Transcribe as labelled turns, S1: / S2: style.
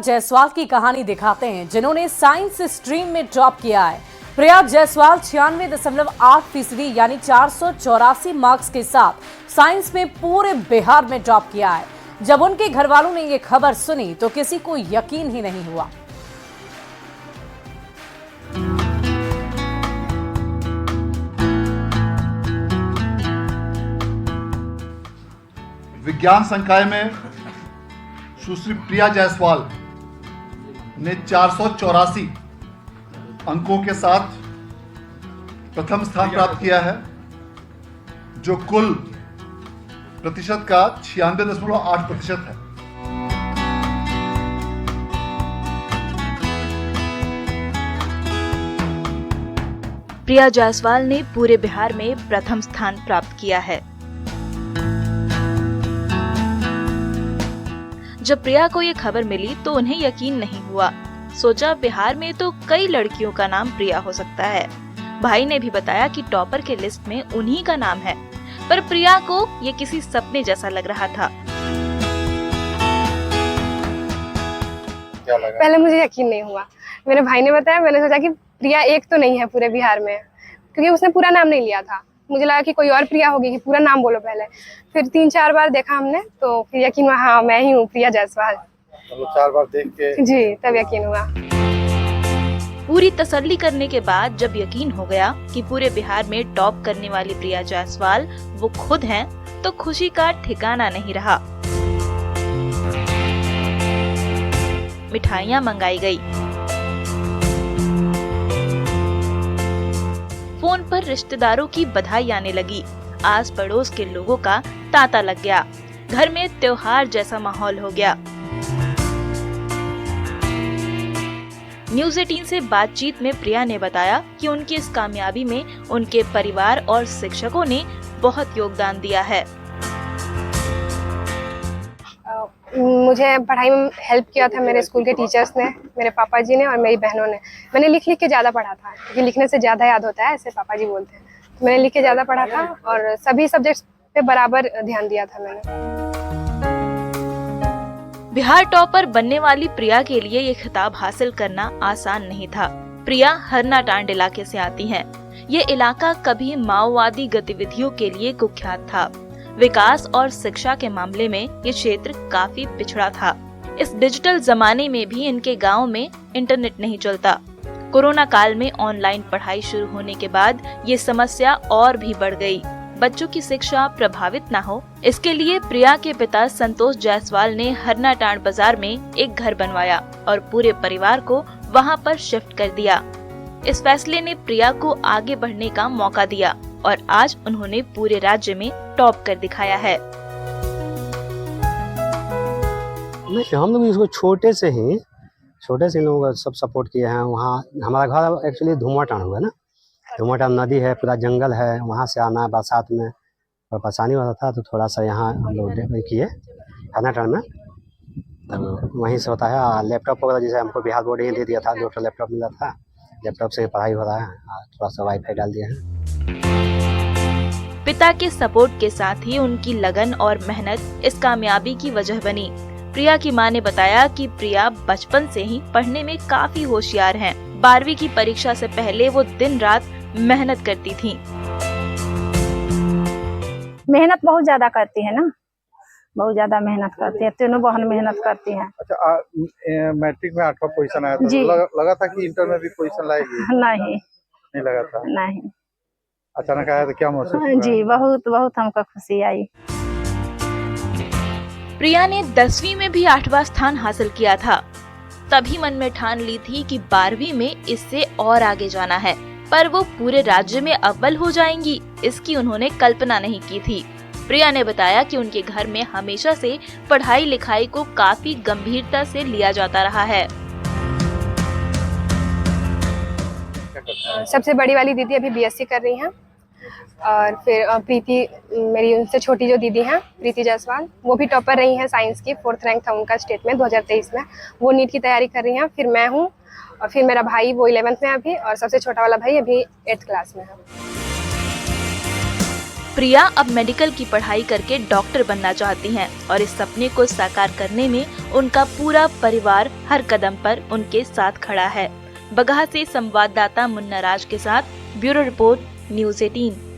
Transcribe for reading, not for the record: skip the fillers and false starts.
S1: जायसवाल की कहानी दिखाते हैं, जिन्होंने साइंस स्ट्रीम में टॉप किया है। प्रिया जायसवाल 96.8% यानी 484 मार्क्स के साथ साइंस में पूरे बिहार में टॉप किया है। जब उनके घर वालों ने ये खबर सुनी तो किसी को यकीन ही नहीं हुआ।
S2: विज्ञान संकाय में सुश्री प्रिया जायसवाल ने 484 अंकों के साथ प्रथम स्थान प्राप्त किया है, जो कुल प्रतिशत का 96.8% है।
S3: प्रिया जायसवाल ने पूरे बिहार में प्रथम स्थान प्राप्त किया है। जब प्रिया को ये खबर मिली तो उन्हें यकीन नहीं हुआ। सोचा बिहार में तो कई लड़कियों का नाम प्रिया हो सकता है। भाई ने भी बताया कि टॉपर के लिस्ट में उन्हीं का नाम है, पर प्रिया को ये किसी सपने जैसा लग रहा था।
S4: क्या लगा? पहले मुझे यकीन नहीं हुआ। मेरे भाई ने बताया, मैंने सोचा कि प्रिया एक तो नहीं है पूरे बिहार में, क्योंकि उसने पूरा नाम नहीं लिया था। मुझे लगा कि कोई और प्रिया होगी, कि पूरा नाम बोलो पहले। फिर 3-4 बार देखा हमने तो फिर यकीन हुआ, हाँ मैं ही हूँ प्रिया जायसवाल।
S5: तो 4 बार देख के
S4: जी तब यकीन हुआ।
S3: पूरी तसल्ली करने के बाद जब यकीन हो गया कि पूरे बिहार में टॉप करने वाली प्रिया जायसवाल वो खुद हैं, तो खुशी का ठिकाना नहीं रहा। मिठाइयाँ मंगाई गई, फोन पर रिश्तेदारों की बधाई आने लगी, आस पड़ोस के लोगों का तांता लग गया, घर में त्योहार जैसा माहौल हो गया। न्यूज़ 18 से बातचीत में प्रिया ने बताया कि उनकी इस कामयाबी में उनके परिवार और शिक्षकों ने बहुत योगदान दिया है।
S4: मुझे पढ़ाई में हेल्प किया था मेरे स्कूल के टीचर्स ने, मेरे पापा जी ने और मेरी बहनों ने। मैंने लिख के ज़्यादा पढ़ा था, क्योंकि लिखने से ज़्यादा याद होता है, ऐसे पापा जी बोलते हैं। तो मैंने लिख के ज़्यादा पढ़ा था और सभी सब्जेक्ट्स पे बराबर ध्यान दिया था मैंने।
S3: बिहार टॉपर बनने वाली प्रिया के लिए ये खिताब हासिल करना आसान नहीं था। प्रिया हरनाटांड इलाके से आती हैं। ये इलाका कभी माओवादी गतिविधियों के लिए कुख्यात था। विकास और शिक्षा के मामले में ये क्षेत्र काफी पिछड़ा था। इस डिजिटल जमाने में भी इनके गांव में इंटरनेट नहीं चलता। कोरोना काल में ऑनलाइन पढ़ाई शुरू होने के बाद ये समस्या और भी बढ़ गई। बच्चों की शिक्षा प्रभावित न हो, इसके लिए प्रिया के पिता संतोष जायसवाल ने हरनाटांड बाजार में एक घर बनवाया और पूरे परिवार को वहां पर शिफ्ट कर दिया। इस फैसले ने प्रिया को आगे बढ़ने का मौका दिया और आज उन्होंने पूरे राज्य में टॉप कर दिखाया है।
S6: हम लोग इसको छोटे से ही लोग सब सपोर्ट किए हैं। वहाँ हमारा घर एक्चुअली धुमाटांड हुआ है ना, धुमाटांड नदी है, पूरा जंगल है, वहाँ से आना बरसात में और परेशानी होता था, तो थोड़ा सा यहाँ हम लोग किए हरनाटांड में, तो वहीं से होता है। लैपटॉप वगैरह जैसे हमको बिहार बोर्ड ही दे दिया था, 2 लैपटॉप मिला था, लैपटॉप से पढ़ाई हो रहा है, थोड़ा सा वाईफाई डाल दिया है।
S3: पिता के सपोर्ट के साथ ही उनकी लगन और मेहनत इस कामयाबी की वजह बनी। प्रिया की मां ने बताया कि प्रिया बचपन से ही पढ़ने में काफी होशियार हैं। 12वीं की परीक्षा से पहले वो दिन रात मेहनत करती थीं।
S7: मेहनत बहुत ज्यादा करती है ना, बहुत ज्यादा मेहनत करती है, तीनों बहन मेहनत करती हैं।
S5: अच्छा, मैट्रिक में 8वां पोजीशन आया था,
S7: जी।
S5: लगा था कि इंटर में भी पोजीशन लाएगी? नहीं लगा था।
S7: नहीं।
S5: अचानक आया तो क्या महसूस हुआ?
S7: जी बहुत हमको खुशी आई।
S3: प्रिया ने 10वीं में भी 8वां स्थान हासिल किया था। तभी मन में ठान ली थी कि 12वीं में इससे और आगे जाना है, पर वो पूरे राज्य में अव्वल हो जाएंगी, इसकी उन्होंने कल्पना नहीं की थी। प्रिया ने बताया कि उनके घर में हमेशा से पढ़ाई लिखाई को काफी गंभीरता से लिया जाता रहा है।
S4: सबसे बड़ी वाली दीदी अभी बीएससी कर रही हैं, और फिर प्रीति मेरी उनसे छोटी जो दीदी हैं, प्रीति जायसवाल, वो भी टॉपर रही हैं साइंस की, 4th रैंक था उनका स्टेट में 2023 में। वो नीट की तैयारी कर रही हैं। फिर मैं हूँ, और फिर मेरा भाई, वो 11th में अभी, और सबसे छोटा वाला भाई अभी 8th क्लास में है।
S3: प्रिया अब मेडिकल की पढ़ाई करके डॉक्टर बनना चाहती हैं और इस सपने को साकार करने में उनका पूरा परिवार हर कदम पर उनके साथ खड़ा है। बगहा से संवाददाता मुन्ना राज के साथ ब्यूरो रिपोर्ट, न्यूज़ 18।